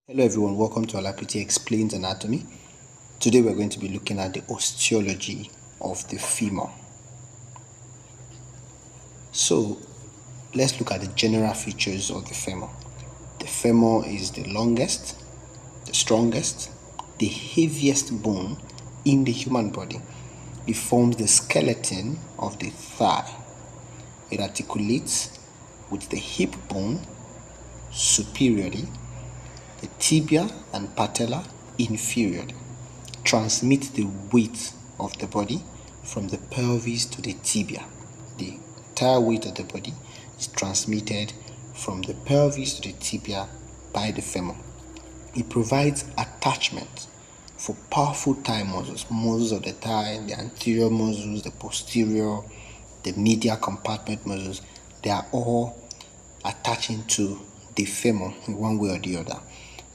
Hello everyone, welcome to Alapiti Explains Anatomy. Today we're going to be looking at the osteology of the femur. So let's look at the general features of the femur. The femur is the longest, the strongest, the heaviest bone in the human body. It forms the skeleton of the thigh. It articulates with the hip bone superiorly, the tibia and patella inferiorly, transmit the weight of the body from the pelvis to the tibia. The entire weight of the body is transmitted from the pelvis to the tibia by the femur. It provides attachment for powerful thigh muscles of the thigh, the anterior muscles, the posterior, the medial compartment muscles. They are all attaching to the femur in one way or the other.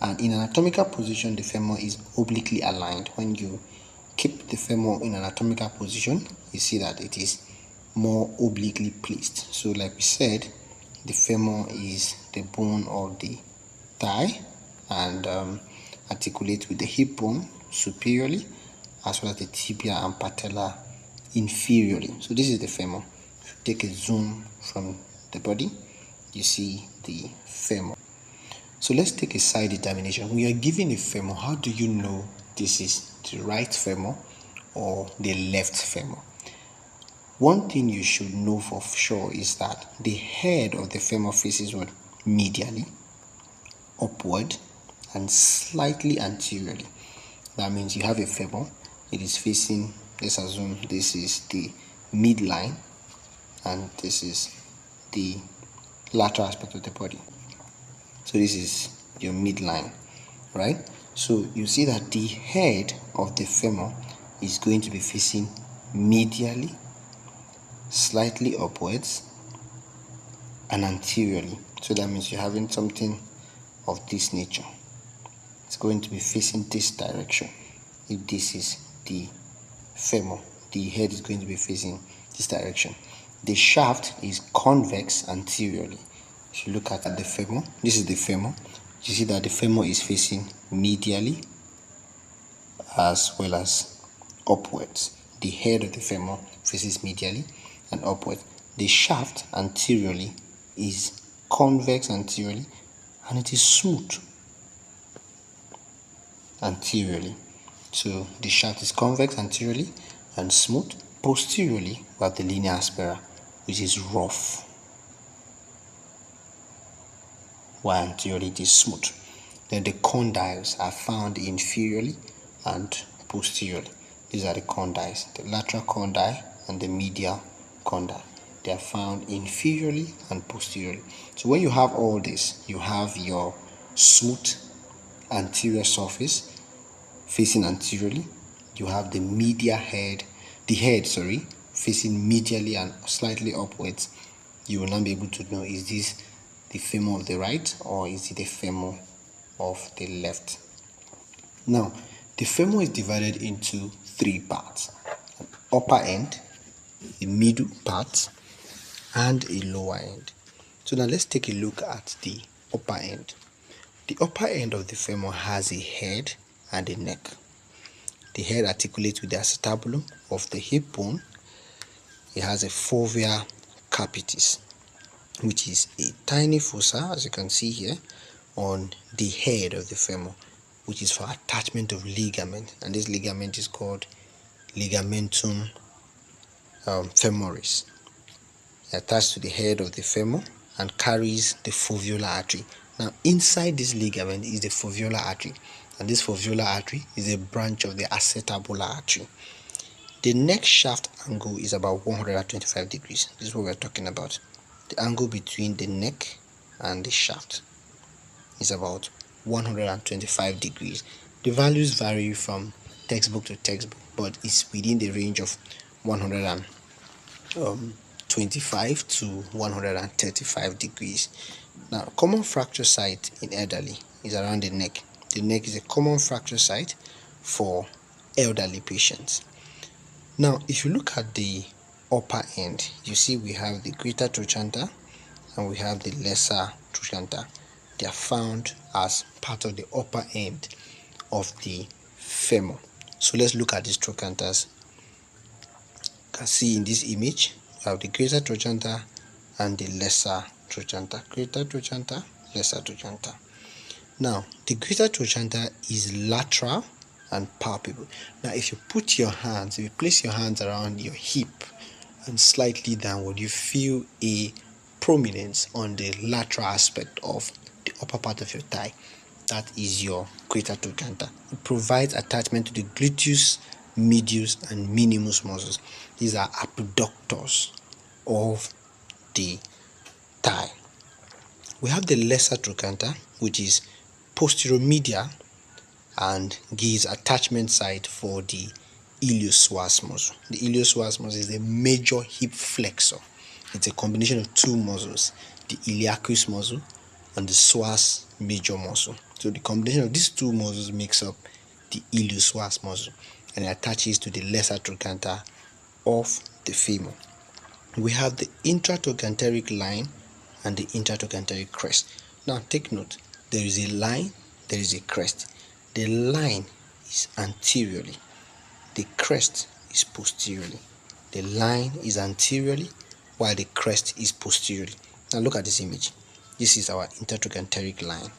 And in anatomical position, the femur is obliquely aligned. When you keep the femur in anatomical position, you see that it is more obliquely placed. So like we said, the femur is the bone of the thigh and articulates with the hip bone superiorly as well as the tibia and patella inferiorly. So this is the femur. If you take a zoom from the body, you see the femur. So let's take a side determination. When you are given a femur, how do you know this is the right femur or the left femur? One thing you should know for sure is that the head of the femur faces what? Medially, upward, and slightly anteriorly. That means you have a femur, it is facing, let's assume this is the midline and this is the lateral aspect of the body. So this is your midline, right? So you see that the head of the femur is going to be facing medially, slightly upwards, and anteriorly. So that means you're having something of this nature. It's going to be facing this direction. If this is the femur, the head is going to be facing this direction. The shaft is convex anteriorly. If you look at the femur, this is the femur. You see that the femur is facing medially as well as upwards. The head of the femur faces medially and upwards. The shaft anteriorly is convex anteriorly and it is smooth anteriorly. So the shaft is convex anteriorly and smooth. Posteriorly, we have the linea aspera, which is rough, while anteriorly it is smooth. Then the condyles are found inferiorly and posteriorly. These are the condyles, the lateral condyle and the medial condyle. They are found inferiorly and posteriorly. So when you have all this, you have your smooth anterior surface facing anteriorly. You have the head facing medially and slightly upwards. You will not be able to know, is this the femur of the right or is it the femur of the left? Now, the femur is divided into three parts: an upper end, a middle part, and a lower end. So now let's take a look at the upper end. The upper end of the femur has a head and a neck. The head articulates with the acetabulum of the hip bone. It has a fovea capitis, which is a tiny fossa, as you can see here, on the head of the femur, which is for attachment of ligament, and this ligament is called ligamentum femoris. It attaches to the head of the femur and carries the foveolar artery. Now inside this ligament is the foveolar artery, and this foveolar artery is a branch of the acetabular artery. The neck shaft angle is about 125 degrees. This is what we're talking about. The angle between the neck and the shaft is about 125 degrees. The values vary from textbook to textbook, but it's within the range of 125 to 135 degrees. Now, common fracture site in elderly is around the neck. The neck is a common fracture site for elderly patients. Now, if you look at the upper end, you see we have the greater trochanter and we have the lesser trochanter. They are found as part of the upper end of the femur. So let's look at these trochanters. You can see in this image, we have the greater trochanter and the lesser trochanter. Greater trochanter, lesser trochanter. Now, the greater trochanter is lateral and palpable. Now, if you put your hands, if you place your hands around your hip and slightly downward, you feel a prominence on the lateral aspect of the upper part of your thigh. That is your greater trochanter. It provides attachment to the gluteus medius and minimus muscles. These are abductors of the thigh. We have the lesser trochanter, which is posteromedial and gives attachment site for the iliopsoas muscle. The iliopsoas muscle is a major hip flexor. It's a combination of two muscles, the iliacus muscle and the psoas major muscle. So the combination of these two muscles makes up the iliopsoas muscle, and it attaches to the lesser trochanter of the femur. We have the intratrochanteric line and the intertrochanteric crest. Now take note, there is a line, there is a crest. The line is anteriorly, the crest is posteriorly. The line is anteriorly while the crest is posteriorly. Now look at this image. This is our intertrochanteric line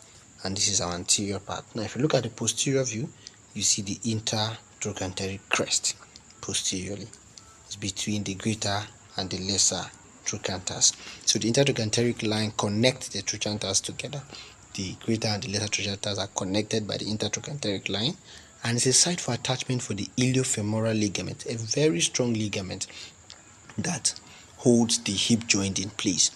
and this is our anterior part. Now if you look at the posterior view, you see the intertrochanteric crest posteriorly. It's between the greater and the lesser trochanters. So the intertrochanteric line connects the trochanters together. The greater and the lesser trochanters are connected by the intertrochanteric line, and it's a site for attachment for the iliofemoral ligament, a very strong ligament that holds the hip joint in place.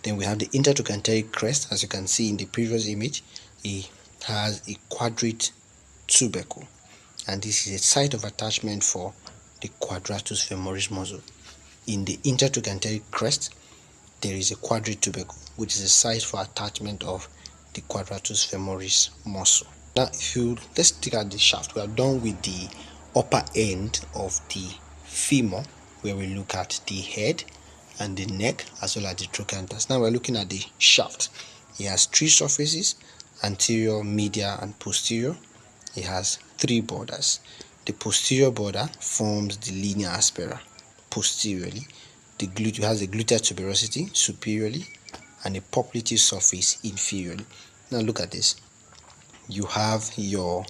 Then we have the intertrochanteric crest. As you can see in the previous image, it has a quadrate tubercle, and this is a site of attachment for the quadratus femoris muscle. In the intertrochanteric crest, there is a quadrate tubercle, which is a site for attachment of the quadratus femoris muscle. Now, let's look at the shaft. We are done with the upper end of the femur, where we look at the head and the neck as well as the trochanters. Now we're looking at the shaft. It has three surfaces: anterior, medial, and posterior. It has three borders. The posterior border forms the linea aspera posteriorly. It has a gluteal tuberosity superiorly and a popliteal surface inferiorly. Now look at this. You have your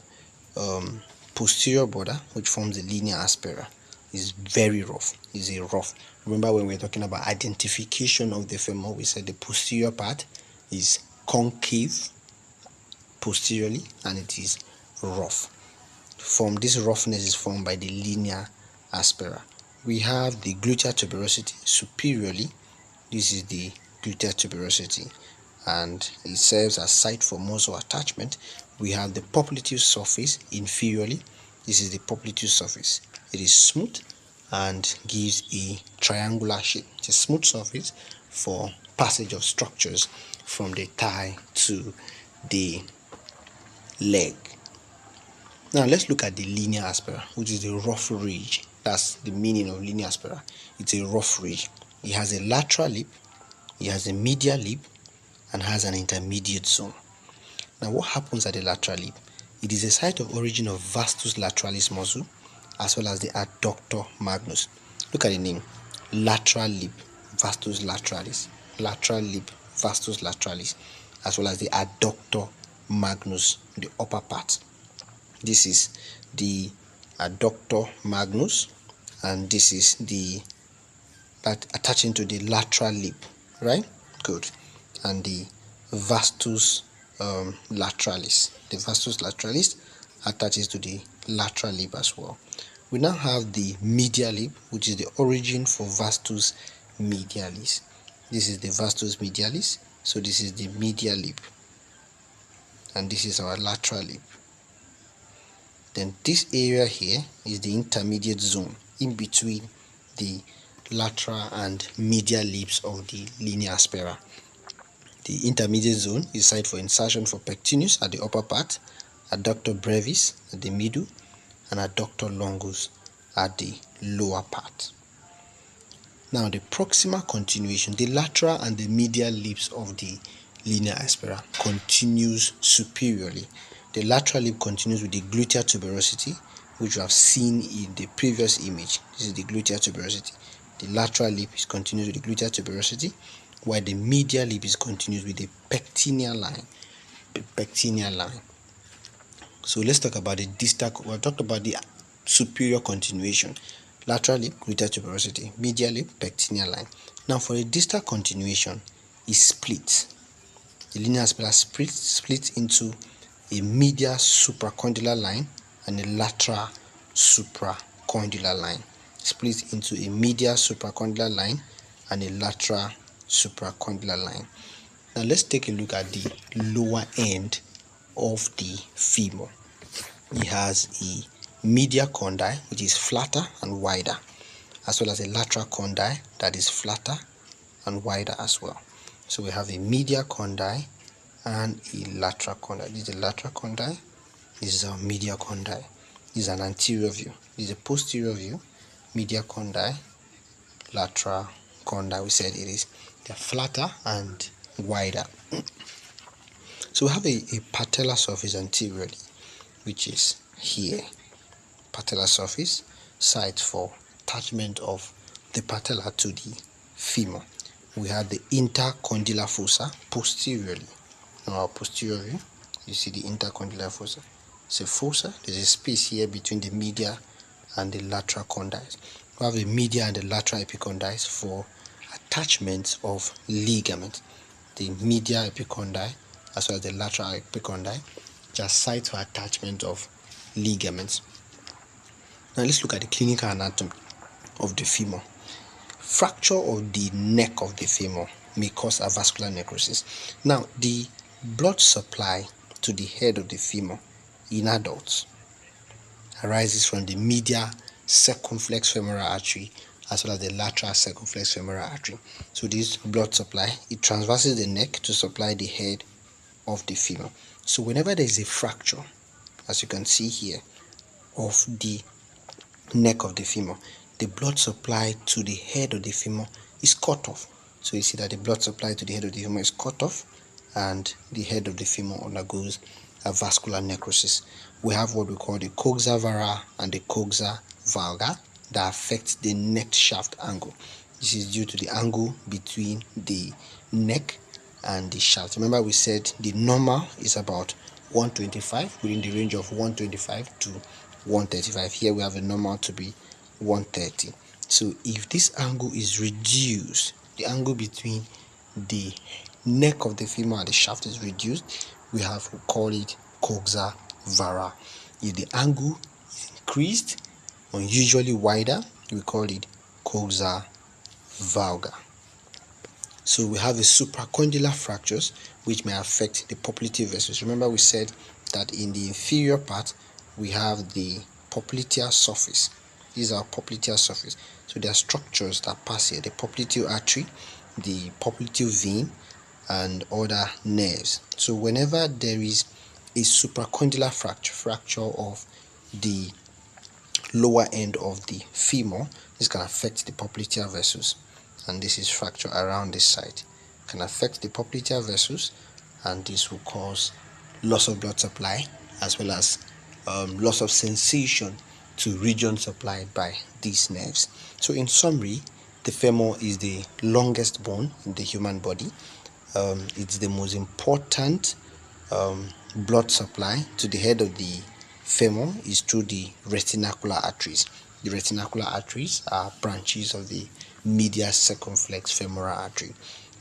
posterior border, which forms the linea aspera. Is very rough. Is a rough. Remember when we were talking about identification of the femur, we said the posterior part is concave posteriorly and it is rough. This roughness is formed by the linea aspera. We have the gluteal tuberosity superiorly. This is the gluteal tuberosity and it serves as site for muscle attachment. We have the popliteal surface inferiorly. This is the popliteal surface. It is smooth and gives a triangular shape. It's a smooth surface for passage of structures from the thigh to the leg. Now let's look at the linea aspera, which is the rough ridge. That's the meaning of linea aspera. It's a rough ridge. It has a lateral lip, it has a medial lip, and has an intermediate zone. Now what happens at the lateral lip? It is a site of origin of vastus lateralis muscle as well as the adductor magnus. Look at the name: lateral lip, vastus lateralis. Lateral lip, vastus lateralis, as well as the adductor magnus, the upper part. This is the adductor magnus, and this is that attaching to the lateral lip, right? Good. And the vastus lateralis. The vastus lateralis attaches to the lateral lip as well. We now have the medial lip, which is the origin for vastus medialis. This is the vastus medialis. So this is the medial lip, and this is our lateral lip. Then this area here is the intermediate zone in between the lateral and medial lips of the linea aspera. The intermediate zone is site for insertion for pectineus at the upper part, adductor brevis at the middle, and adductor longus at the lower part. Now the proximal continuation, the lateral and the medial lips of the linear aspera continues superiorly. The lateral lip continues with the gluteal tuberosity, which you have seen in the previous image. This is the gluteal tuberosity. The lateral lip is continuous with the gluteal tuberosity, while the medial lip is continuous with the pectineal line. So let's talk about the distal. We'll talk about the superior continuation. Lateral lip, gluteal tuberosity. Medial lip, pectineal line. Now for the distal continuation, is split. The linear aspera splits into a medial supracondylar line and a lateral supracondylar line. Splits into a medial supracondylar line and a lateral supracondylar line. Now let's take a look at the lower end of the femur. It has a medial condyle, which is flatter and wider, as well as a lateral condyle that is flatter and wider as well. So we have a medial condyle and a lateral condyle. This is the lateral condyle. This is our medial condyle. This is an anterior view. This is a posterior view. Medial condyle, lateral condyle. We said it is. They're flatter and wider. So we have a patellar surface anteriorly, which is here. Patellar surface, site for attachment of the patella to the femur. We have the intercondylar fossa posteriorly. Now our posterior view, you see the intercondylar fossa. It's a fossa. There's a space here between the medial and the lateral condyles. We have the medial and the lateral epicondyles for attachment of ligament. The medial epicondyle as well as the lateral epicondyle, just sites for attachment of ligaments. Now let's look at the clinical anatomy of the femur. Fracture of the neck of the femur may cause avascular necrosis. Now the blood supply to the head of the femur in adults arises from the medial circumflex femoral artery as well as the lateral circumflex femoral artery. So this blood supply, it transverses the neck to supply the head of the femur. So whenever there is a fracture, as you can see here, of the neck of the femur, the blood supply to the head of the femur is cut off. So you see that the blood supply to the head of the femur is cut off and the head of the femur undergoes a vascular necrosis. We have what we call the coxa vara and the coxa valga that affect the neck shaft angle. This is due to the angle between the neck and the shaft. Remember we said the normal is about 125, within the range of 125 to 135. Here we have a normal to be 130. So if this angle is reduced, the angle between the neck of the femur and the shaft is reduced, we call it coxa vara. If the angle is increased, unusually wider, we call it coxa valga. So we have the supracondylar fractures which may affect the popliteal vessels. Remember we said that in the inferior part we have the popliteal surface. These are popliteal surface. So there are structures that pass here: the popliteal artery, the popliteal vein, and other nerves. So whenever there is a supracondylar fracture of the lower end of the femur, this can affect the popliteal vessels, and this is fracture around this site. It can affect the popliteal vessels, and this will cause loss of blood supply as well as loss of sensation to region supplied by these nerves. So in summary, the femur is the longest bone in the human body. It's the most important blood supply to the head of the femur is through the retinacular arteries. The retinacular arteries are branches of the medial circumflex femoral artery.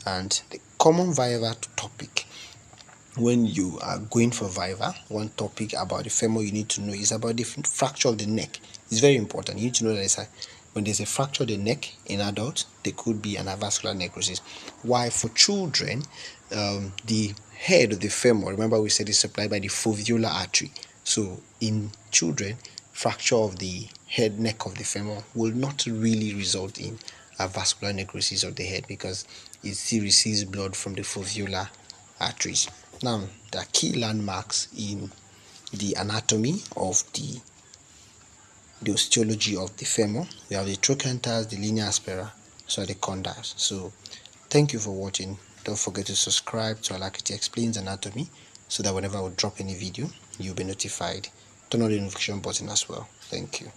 And the common viva topic when you are going for viva, one topic about the femur you need to know is about the fracture of the neck. It's very important. You need to know that when there's a fracture of the neck in adults, there could be an avascular necrosis. While for children, the head of the femur, remember we said, is supplied by the foveolar artery. So in children, fracture of the neck of the femur will not really result in a vascular necrosis of the head because it still receives blood from the foveolar arteries. Now, there are key landmarks in the anatomy of the osteology of the femur. We have the trochanters, the linear aspera, so the condyles. So thank you for watching. Don't forget to subscribe to Alacrity Explains Anatomy so that whenever I will drop any video, you'll be notified. Turn on the notification button as well. Thank you.